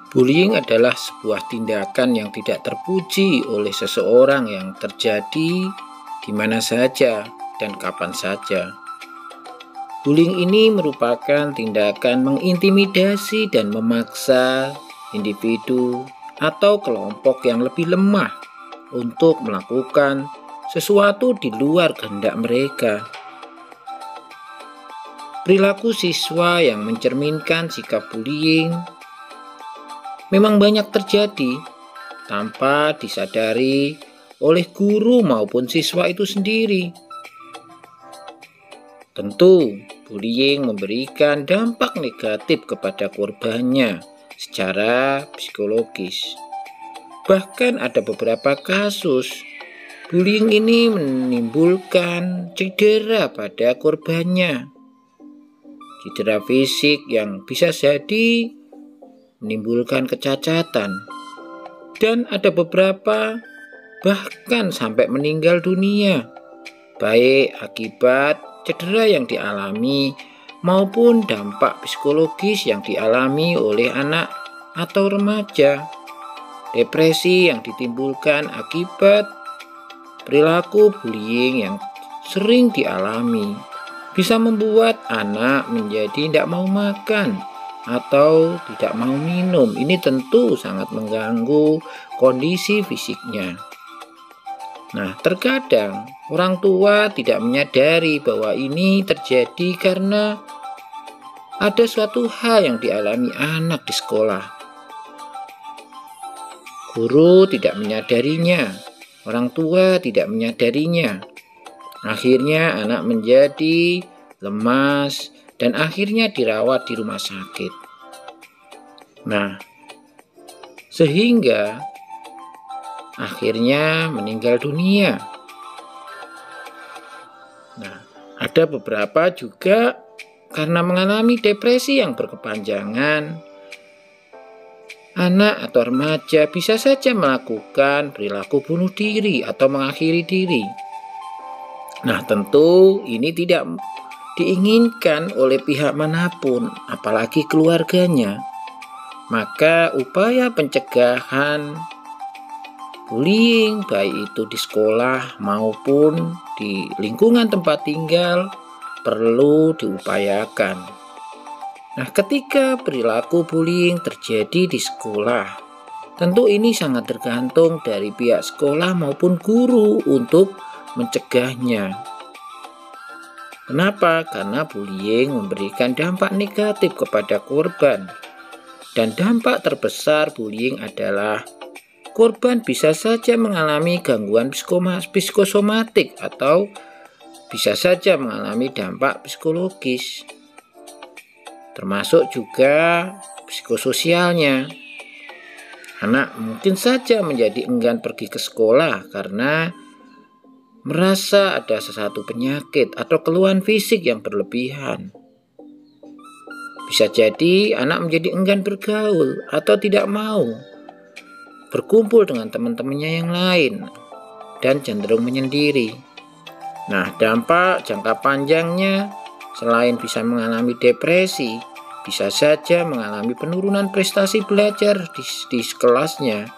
Bullying adalah sebuah tindakan yang tidak terpuji oleh seseorang yang terjadi di mana saja dan kapan saja. Bullying ini merupakan tindakan mengintimidasi dan memaksa individu atau kelompok yang lebih lemah untuk melakukan sesuatu di luar kehendak mereka. Perilaku siswa yang mencerminkan sikap bullying memang banyak terjadi tanpa disadari oleh guru maupun siswa itu sendiri. Tentu, bullying memberikan dampak negatif kepada korbannya secara psikologis. Bahkan ada beberapa kasus bullying ini menimbulkan cedera pada korbannya. Cedera fisik yang bisa jadi menimbulkan kecacatan, dan ada beberapa bahkan sampai meninggal dunia, baik akibat cedera yang dialami maupun dampak psikologis yang dialami oleh anak atau remaja. Depresi yang ditimbulkan akibat perilaku bullying yang sering dialami bisa membuat anak menjadi tidak mau makan atau tidak mau minum. Ini tentu sangat mengganggu kondisi fisiknya. Nah, terkadang orang tua tidak menyadari bahwa ini terjadi karena ada suatu hal yang dialami anak di sekolah. Guru tidak menyadarinya, orang tua tidak menyadarinya. Akhirnya anak menjadi lemas dan akhirnya dirawat di rumah sakit. Nah, sehingga akhirnya meninggal dunia. Nah, ada beberapa juga karena mengalami depresi yang berkepanjangan, anak atau remaja bisa saja melakukan perilaku bunuh diri atau mengakhiri diri. Nah, tentu ini tidak diinginkan oleh pihak manapun, apalagi keluarganya. Maka upaya pencegahan bullying, baik itu di sekolah maupun di lingkungan tempat tinggal, perlu diupayakan. Nah, ketika perilaku bullying terjadi di sekolah, tentu ini sangat tergantung dari pihak sekolah maupun guru untuk mencegahnya. Kenapa? Karena bullying memberikan dampak negatif kepada korban. Dan dampak terbesar bullying adalah korban bisa saja mengalami gangguan psikosomatik atau bisa saja mengalami dampak psikologis, termasuk juga psikososialnya. Anak mungkin saja menjadi enggan pergi ke sekolah karena merasa ada sesuatu penyakit atau keluhan fisik yang berlebihan. Bisa jadi anak menjadi enggan bergaul atau tidak mau berkumpul dengan teman-temannya yang lain dan cenderung menyendiri. Nah, dampak jangka panjangnya selain bisa mengalami depresi, bisa saja mengalami penurunan prestasi belajar di kelasnya.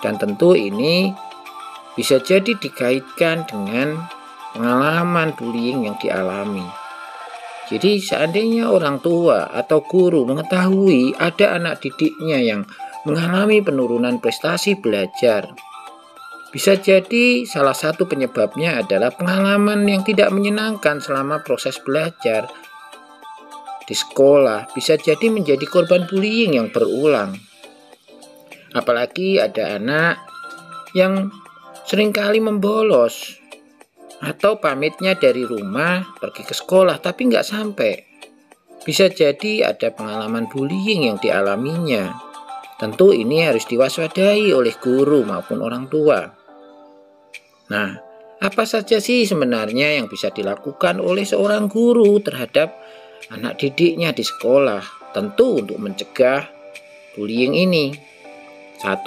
Dan tentu ini bisa jadi dikaitkan dengan pengalaman bullying yang dialami. Jadi seandainya orang tua atau guru mengetahui ada anak didiknya yang mengalami penurunan prestasi belajar, bisa jadi salah satu penyebabnya adalah pengalaman yang tidak menyenangkan selama proses belajar di sekolah, bisa jadi menjadi korban bullying yang berulang. Apalagi ada anak yang seringkali membolos atau pamitnya dari rumah pergi ke sekolah tapi nggak sampai. Bisa jadi ada pengalaman bullying yang dialaminya. Tentu ini harus diwaspadai oleh guru maupun orang tua. Nah, apa saja sih sebenarnya yang bisa dilakukan oleh seorang guru terhadap anak didiknya di sekolah? Tentu untuk mencegah bullying ini. 1.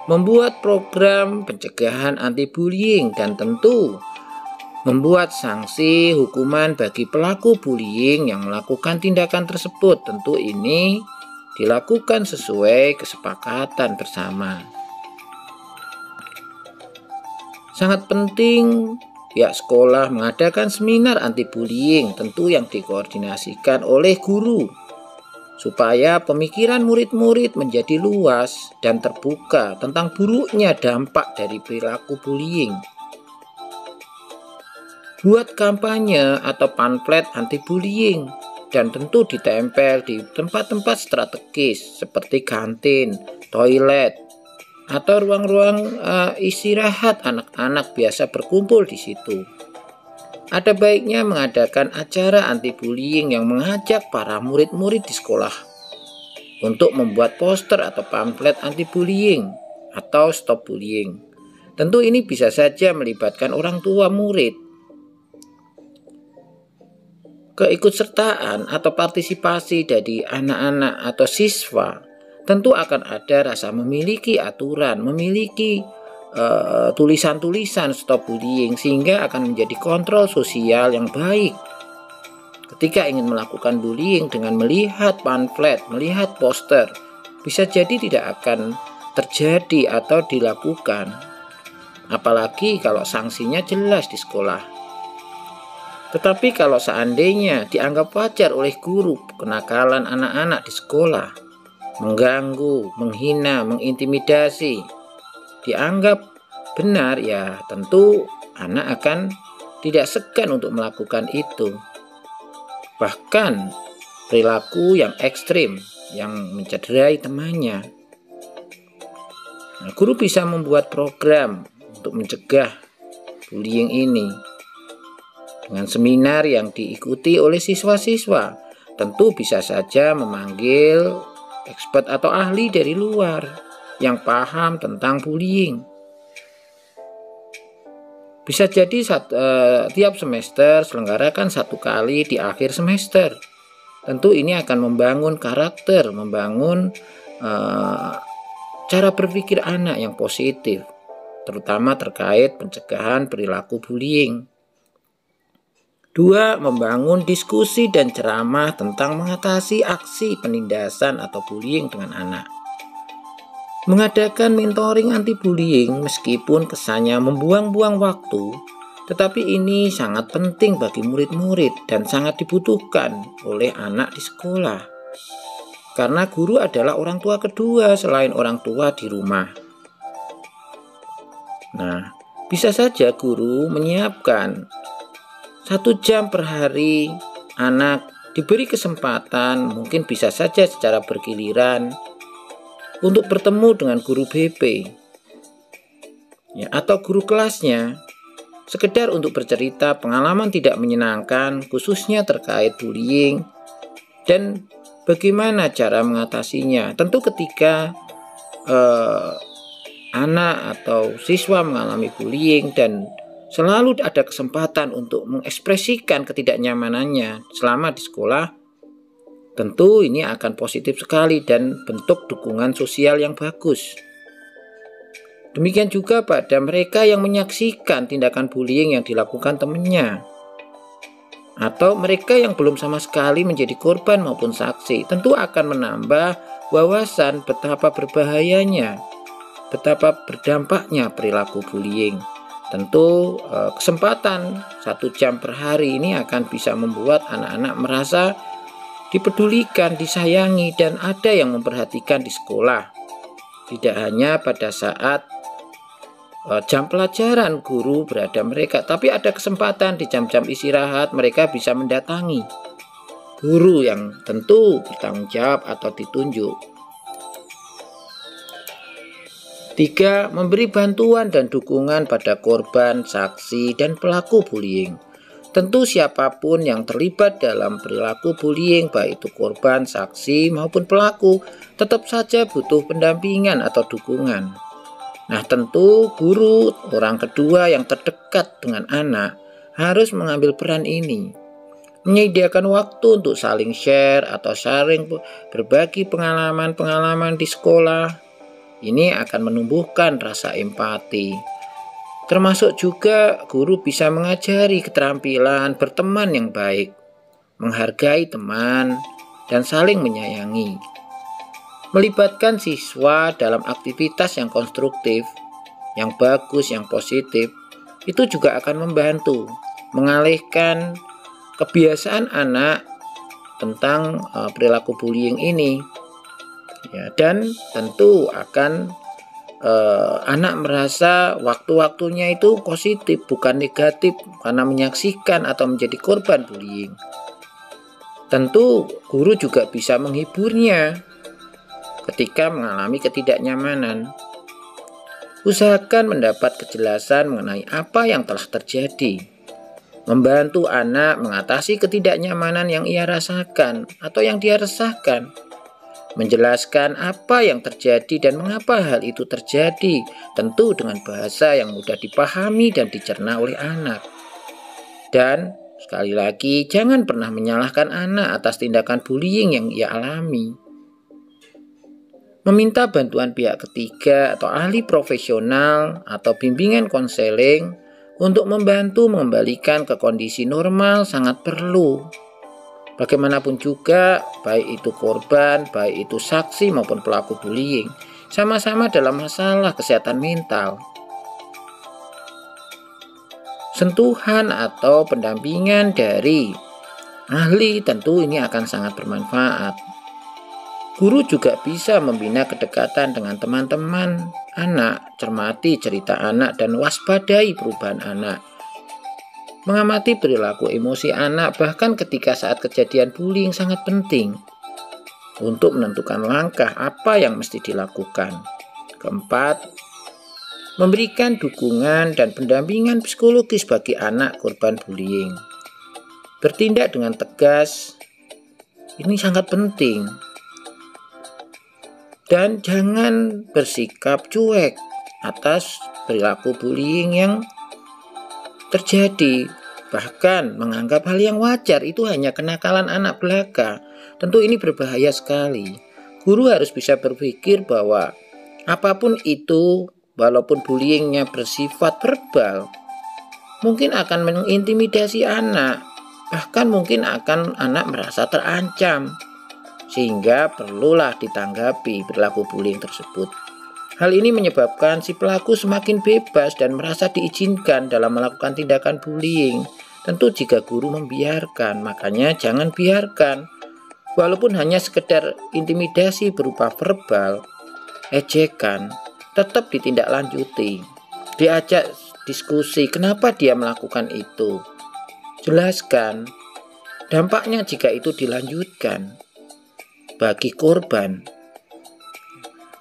Membuat program pencegahan anti-bullying dan tentu membuat sanksi hukuman bagi pelaku bullying yang melakukan tindakan tersebut. Tentu ini dilakukan sesuai kesepakatan bersama. Sangat penting pihak sekolah mengadakan seminar anti-bullying, tentu yang dikoordinasikan oleh guru, supaya pemikiran murid-murid menjadi luas dan terbuka tentang buruknya dampak dari perilaku bullying. Buat kampanye atau pamflet anti-bullying dan tentu ditempel di tempat-tempat strategis seperti kantin, toilet, atau ruang-ruang istirahat anak-anak biasa berkumpul di situ. Ada baiknya mengadakan acara anti-bullying yang mengajak para murid-murid di sekolah untuk membuat poster atau pamflet anti-bullying atau stop bullying. Tentu ini bisa saja melibatkan orang tua murid. Keikutsertaan atau partisipasi dari anak-anak atau siswa tentu akan ada rasa memiliki aturan, memiliki tulisan-tulisan stop bullying, sehingga akan menjadi kontrol sosial yang baik. Ketika ingin melakukan bullying dengan melihat pamflet, melihat poster, bisa jadi tidak akan terjadi atau dilakukan. Apalagi kalau sanksinya jelas di sekolah. Tetapi kalau seandainya dianggap wajar oleh guru kenakalan anak-anak di sekolah, mengganggu, menghina, mengintimidasi, dianggap benar, ya tentu anak akan tidak segan untuk melakukan itu. Bahkan perilaku yang ekstrim yang mencederai temannya. Nah, guru bisa membuat program untuk mencegah bullying ini dengan seminar yang diikuti oleh siswa-siswa. Tentu bisa saja memanggil expert atau ahli dari luar yang paham tentang bullying. Bisa jadi tiap semester selenggarakan 1 kali di akhir semester. Tentu ini akan membangun karakter, membangun cara berpikir anak yang positif, terutama terkait pencegahan perilaku bullying. 2. Membangun diskusi dan ceramah tentang mengatasi aksi penindasan atau bullying dengan anak. Mengadakan mentoring anti-bullying meskipun kesannya membuang-buang waktu, tetapi ini sangat penting bagi murid-murid dan sangat dibutuhkan oleh anak di sekolah. Karena guru adalah orang tua kedua selain orang tua di rumah. Nah, bisa saja guru menyiapkan 1 jam per hari anak diberi kesempatan, mungkin bisa saja secara bergiliran, untuk bertemu dengan guru BP ya, atau guru kelasnya, sekedar untuk bercerita pengalaman tidak menyenangkan khususnya terkait bullying dan bagaimana cara mengatasinya. Tentu ketika anak atau siswa mengalami bullying dan selalu ada kesempatan untuk mengekspresikan ketidaknyamanannya selama di sekolah, tentu ini akan positif sekali dan bentuk dukungan sosial yang bagus. Demikian juga pada mereka yang menyaksikan tindakan bullying yang dilakukan temannya, atau mereka yang belum sama sekali menjadi korban maupun saksi, tentu akan menambah wawasan betapa berbahayanya, betapa berdampaknya perilaku bullying. Tentu kesempatan 1 jam per hari ini akan bisa membuat anak-anak merasa dipedulikan, disayangi, dan ada yang memperhatikan di sekolah. Tidak hanya pada saat jam pelajaran guru berada mereka, tapi ada kesempatan di jam-jam istirahat mereka bisa mendatangi guru yang tentu bertanggung jawab atau ditunjuk. 3. Memberi bantuan dan dukungan pada korban, saksi, dan pelaku bullying. Tentu siapapun yang terlibat dalam perilaku bullying, baik itu korban, saksi, maupun pelaku, tetap saja butuh pendampingan atau dukungan. Nah, tentu guru, orang kedua yang terdekat dengan anak, harus mengambil peran ini. Menyediakan waktu untuk saling share atau saling berbagi pengalaman-pengalaman di sekolah. Ini akan menumbuhkan rasa empati. Termasuk juga guru bisa mengajari keterampilan berteman yang baik, menghargai teman, dan saling menyayangi. Melibatkan siswa dalam aktivitas yang konstruktif, yang bagus, yang positif, itu juga akan membantu mengalihkan kebiasaan anak tentang perilaku bullying ini. Ya, dan tentu akan anak merasa waktu-waktunya itu positif, bukan negatif karena menyaksikan atau menjadi korban bullying. Tentu guru juga bisa menghiburnya ketika mengalami ketidaknyamanan. Usahakan mendapat kejelasan mengenai apa yang telah terjadi. Membantu anak mengatasi ketidaknyamanan yang ia rasakan atau yang dia resahkan. Menjelaskan apa yang terjadi dan mengapa hal itu terjadi, tentu dengan bahasa yang mudah dipahami dan dicerna oleh anak. Dan sekali lagi, jangan pernah menyalahkan anak atas tindakan bullying yang ia alami. Meminta bantuan pihak ketiga atau ahli profesional atau bimbingan konseling untuk membantu mengembalikan ke kondisi normal sangat perlu. Bagaimanapun juga, baik itu korban, baik itu saksi maupun pelaku bullying, sama-sama dalam masalah kesehatan mental. Sentuhan atau pendampingan dari ahli tentu ini akan sangat bermanfaat. Guru juga bisa membina kedekatan dengan teman-teman anak, cermati cerita anak dan waspadai perubahan anak. Mengamati perilaku emosi anak bahkan ketika saat kejadian bullying sangat penting untuk menentukan langkah apa yang mesti dilakukan. Keempat, memberikan dukungan dan pendampingan psikologis bagi anak korban bullying. Bertindak dengan tegas, ini sangat penting. Dan jangan bersikap cuek atas perilaku bullying yang terjadi. Bahkan menganggap hal yang wajar itu hanya kenakalan anak belaka. Tentu ini berbahaya sekali. Guru harus bisa berpikir bahwa apapun itu, walaupun bullyingnya bersifat verbal, mungkin akan mengintimidasi anak. Bahkan mungkin akan anak merasa terancam. Sehingga perlulah ditanggapi perilaku bullying tersebut. Hal ini menyebabkan si pelaku semakin bebas dan merasa diizinkan dalam melakukan tindakan bullying. Tentu jika guru membiarkan, makanya jangan biarkan. Walaupun hanya sekedar intimidasi berupa verbal, ejekan, tetap ditindaklanjuti. Diajak diskusi kenapa dia melakukan itu. Jelaskan dampaknya jika itu dilanjutkan. Bagi korban,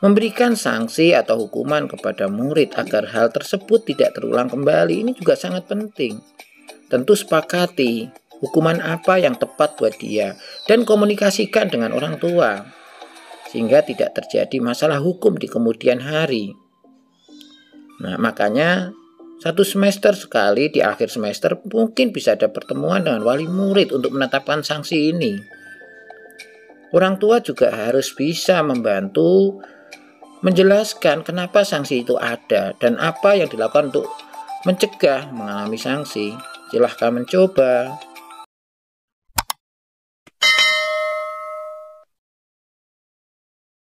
memberikan sanksi atau hukuman kepada murid agar hal tersebut tidak terulang kembali ini juga sangat penting. Tentu sepakati hukuman apa yang tepat buat dia dan komunikasikan dengan orang tua sehingga tidak terjadi masalah hukum di kemudian hari. Nah, makanya 1 semester sekali di akhir semester mungkin bisa ada pertemuan dengan wali murid untuk menetapkan sanksi ini. Orang tua juga harus bisa membantu menjelaskan kenapa sanksi itu ada dan apa yang dilakukan untuk mencegah mengalami sanksi. Silahkan mencoba.